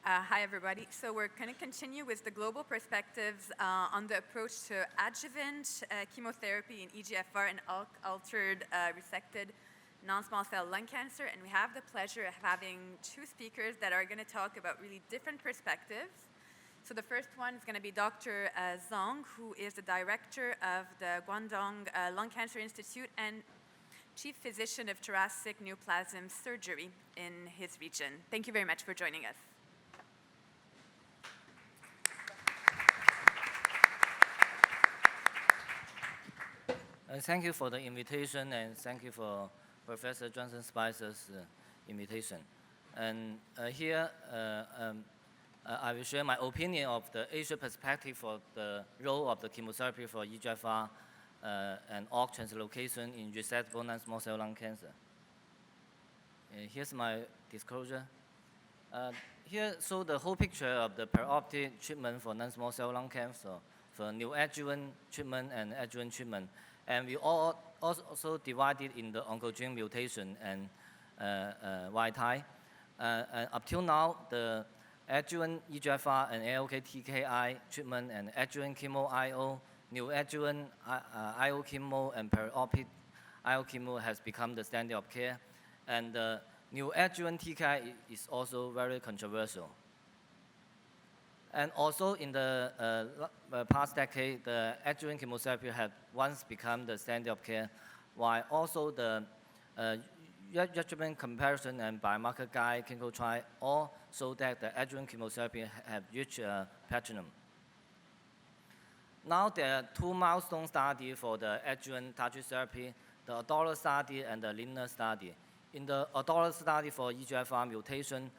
Hi, everybody. So we're going to continue with the global perspectives on the approach to adjuvant chemotherapy in EGFR and altered resected non-small cell lung cancer. And we have the pleasure of having two speakers that are going to talk about really different perspectives. So the first one is going to be Dr. Zhang, who is the director of the Guangdong Lung Cancer Institute and chief physician of thoracic neoplasm surgery in his region. Thank you very much for joining us. Thank you for the invitation, and thank you for Professor Johnson Spicer's invitation. And here, I will share my opinion of the Asia perspective for the role of the chemotherapy for EGFR and ALK translocation in resectable non-small cell lung cancer. Here's my disclosure. Here, so the whole picture of the perioperative treatment for non-small cell lung cancer, for neoadjuvant treatment and adjuvant treatment. And we also divided in the oncogene mutation and wild type. Up till now, the adjuvant EGFR and ALK TKI treatment and adjuvant chemo IO, neoadjuvant IO chemo and perioperative IO chemo has become the standard of care. And the neoadjuvant TKI is also very controversial. And also in the past decade, the adjuvant chemotherapy had once become the standard of care, while also the adjuvant comparison and biomarker guide clinical trial all show that the adjuvant chemotherapy have reached platinum. Now there are two milestone studies for the adjuvant targeted therapy, the ADORA study and the ELIXR study. In the ADORA study for EGFR mutation,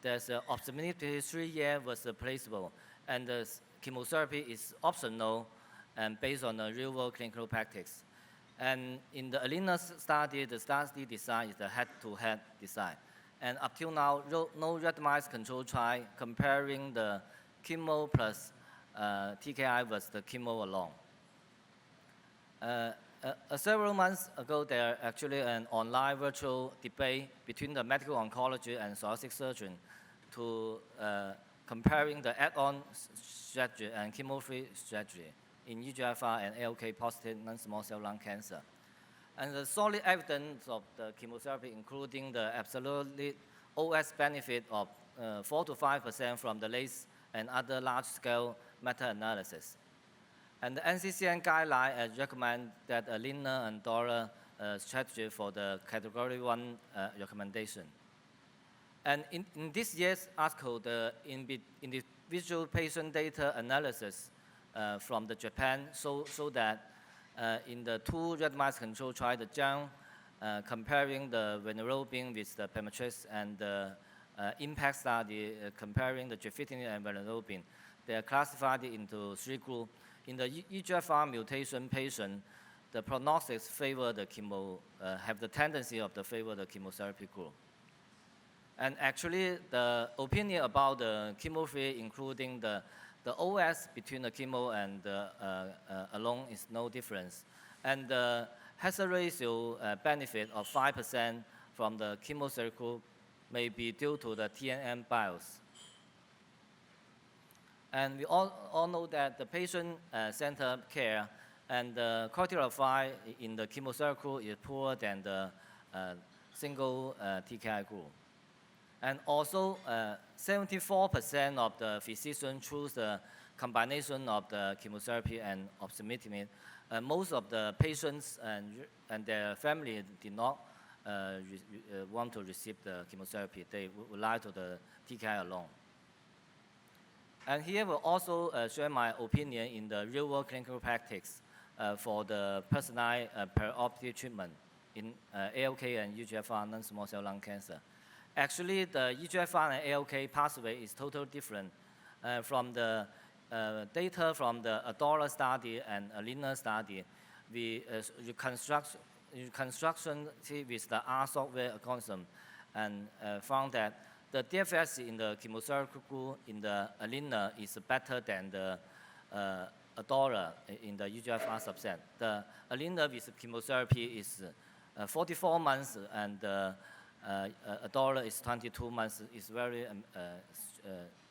there's an opportunity 3 years was placebo, and the chemotherapy is optional and based on the real-world clinical practice. And in the ELIXR study, the study design is the head-to-head design. And up till now, no randomized control trial comparing the chemo plus TKI versus the chemo alone. Several months ago, there actually an online virtual debate between the medical oncologist and thoracic surgeon to comparing the add-on strategy and chemo-free strategy in EGFR and ALK positive non-small cell lung cancer. And the solid evidence of the chemotherapy, including the absolute OS benefit of 4 to 5% from the LACE and other large-scale meta-analysis. And the NCCN guideline recommend that a ELIXR and DORA strategy for the category 1 recommendation. And in this year's article, the individual patient data analysis from the Japan show that in the two randomized control trial, the JAN comparing the venetoclax with the pemetrexed and the impact study comparing the gefitinib and venetoclax, they are classified into 3 groups. In the EGFR mutation patient, the prognosis favor the chemo, have the tendency of the favor the chemotherapy group. And actually, the opinion about the chemo-free, including the OS between the chemo and the alone is no difference. And the hazard ratio benefit of 5% from the chemotherapy group may be due to the TNM bias. And we all know that the patient-centered care and the quality of life in the chemotherapy group is poorer than the single TKI group. And also, 74% of the physicians choose the combination of the chemotherapy and osimertinib. Most of the patients and their family did not want to receive the chemotherapy. They would like to the TKI alone. And here we'll also share my opinion in the real-world clinical practice for the personalized perioperative treatment in ALK and EGFR non-small cell lung cancer. Actually, the EGFR and ALK pathway is totally different from the data from the ADORA study and ELIXR study. We reconstruction with the R software algorithm and found that the DFS in the chemotherapy group in the ELIXR is better than the ADORA in the EGFR subset. The ELIXR with chemotherapy is 44 months and $1 is 22 months is very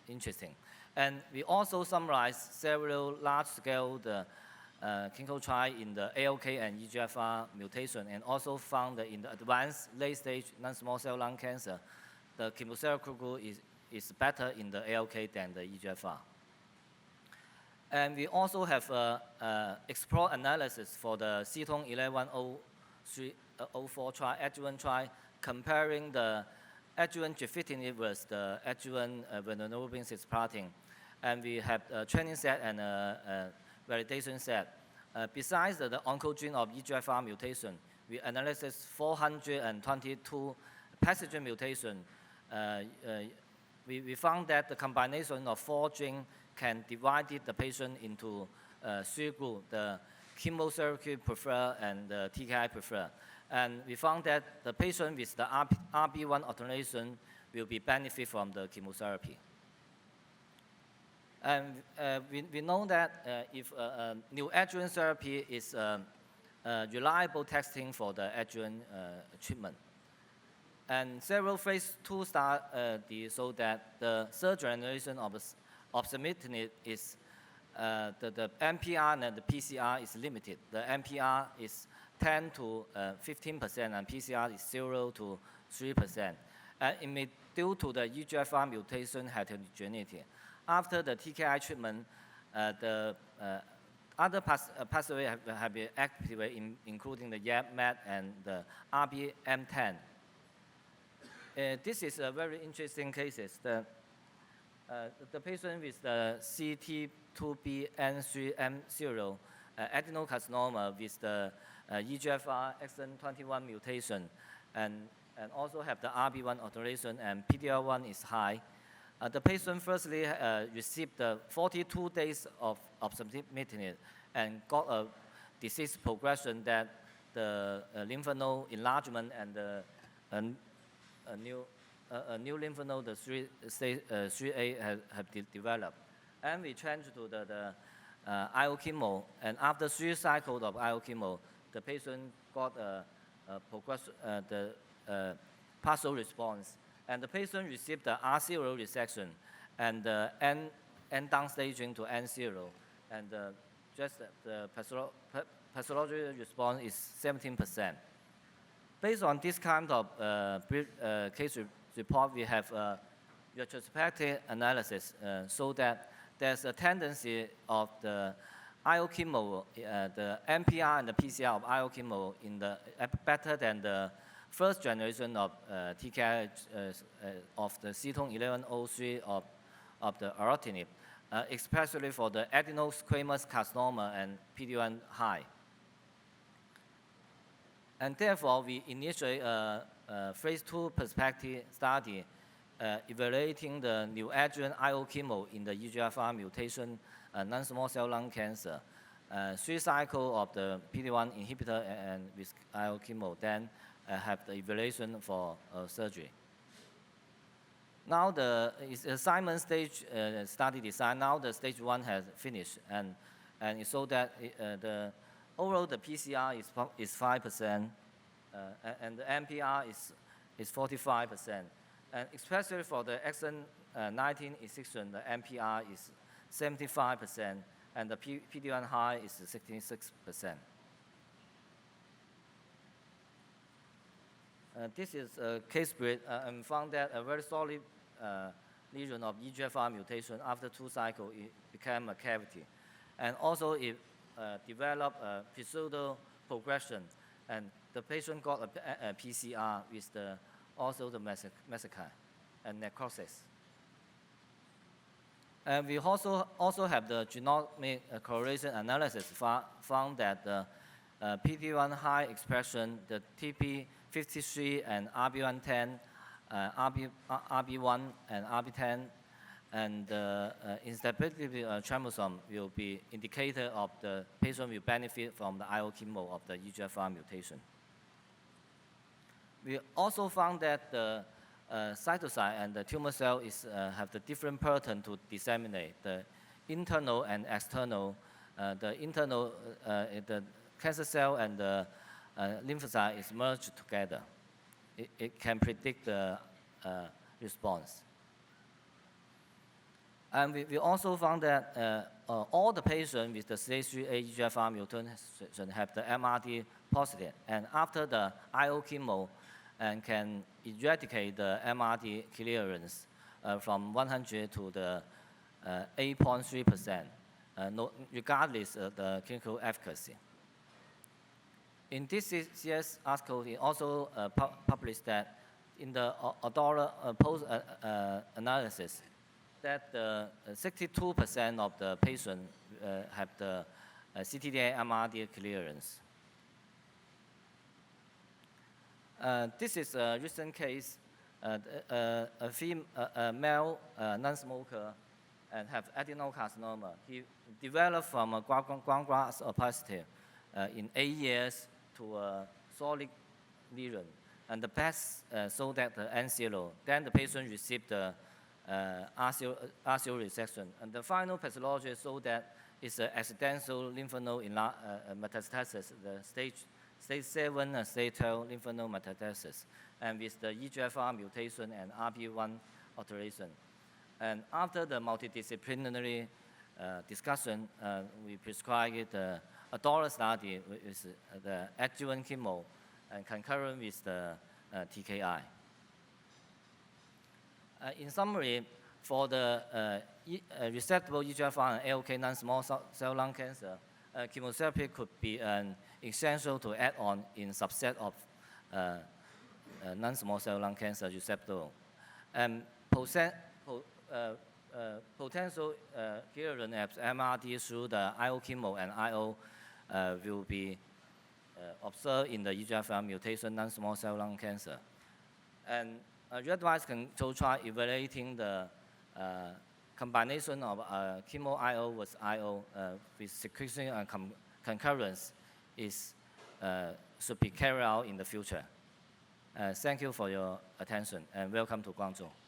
interesting. And we also summarized several large-scale clinical trials in the ALK and EGFR mutation, and also found that in the advanced late-stage non-small cell lung cancer, the chemotherapy group is better in the ALK than the EGFR. And we also have explore analysis for the ELIXR24 trial, adjuvant trial, comparing the adjuvant gefitinib versus the adjuvant vinorelbine cisplatin. And we have a training set and a validation set. Besides the oncogene of EGFR mutation, we analyzed 422 pathogen mutation. We found that the combination of 4 genes can divide the patient into 3 groups, the chemotherapy preferred and the TKI preferred. And we found that the patient with the RB1 alternation will be benefit from the chemotherapy. And we know that if new adjuvant therapy is reliable testing for the adjuvant treatment. And several phase 2 studies show that the third generation of osimertinib is the MPR and the PCR is limited. The MPR is 10 to 15%, and PCR is 0 to 3%. And it may due to the EGFR mutation heterogeneity. After the TKI treatment, the other pathways have been activated, including the YAP, MET, and the RBM10. This is a very interesting case. The patient with the CT2BN3M0 adenocarcinoma with the EGFR exon 21 mutation, and also have the RB1 alteration, and PD-L1 is high. The patient firstly received 42 days of osimertinib and got a disease progression that the lymph node enlargement and a new lymph node, the 3A, have developed. And we changed to the IO chemo, and after 3 cycles of IO chemo, the patient got a partial response. And the patient received the R0 resection and the N downstaging to N0, and just the pathological response is 17%. Based on this kind of case report, we have a retrospective analysis so that there's a tendency of the IO chemo, the MPR and the PCR of IO chemo better than the first generation of TKI of the C1103 of the aratinib, especially for the adenosquamous carcinoma and PD-1 high. And therefore, we initiate a phase 2 perspective study evaluating the neoadjuvant IO chemo in the EGFR mutation non-small cell lung cancer. 3 cycles of the PD-1 inhibitor and with IO chemo, then have the evaluation for surgery. Now it's a Simon stage study design. Now the stage 1 has finished, and it showed that the overall the PCR is 5%, and the MPR is 45%, and especially for the exon 19 excision, the MPR is 75%, and the PD-1 high is 66%. This is a case spread and found that a very solid lesion of EGFR mutation after 2 cycles, it became a cavity. And also it developed a pseudo progression, and the patient got a PCR with also the massacre and necrosis. And we also have the genomic correlation analysis found that the PD-1 high expression, the TP53 and RB110, RB1 and RB10, and instability chromosome will be indicator of the patient will benefit from the IO chemo of the EGFR mutation. We also found that the cytosine and the tumor cell have the different pattern to disseminate, the internal and external. The internal, the cancer cell and the lymphocyte is merged together. it can predict the response. And we also found that all the patients with the stage 3A EGFR mutation have the MRD positive. And after the IO chemo, and can eradicate the MRD clearance from 100 to the 8.3%, regardless of the clinical efficacy. In this year's article, it also published that in the ADORA post-analysis, that 62% of the patients have the ctDNA MRD clearance. This is a recent case, a male non-smoker and have adenocarcinoma. He developed from a ground glass opacity in 8 years to a solid lesion. And the PET showed that the N0. Then the patient received the R0 resection. And the final pathology showed that it's an accidental lymph node metastasis, the stage 7 and stage 12 lymph node metastasis, and with the EGFR mutation and RB1 alteration. And after the multidisciplinary discussion, we prescribed the ADORA study with the adjuvant chemo and concurrent with the TKI. In summary, for the resectable EGFR and ALK non-small cell lung cancer, chemotherapy could be an essential to add on in subset of non-small cell lung cancer resectable. And potential clearance of MRD through the IO chemo and IO will be observed in the EGFR mutation non-small cell lung cancer. And a randomized control trial evaluating the combination of chemo IO with IO with sequencing and concurrence should be carried out in the future. Thank you for your attention and welcome to Guangzhou.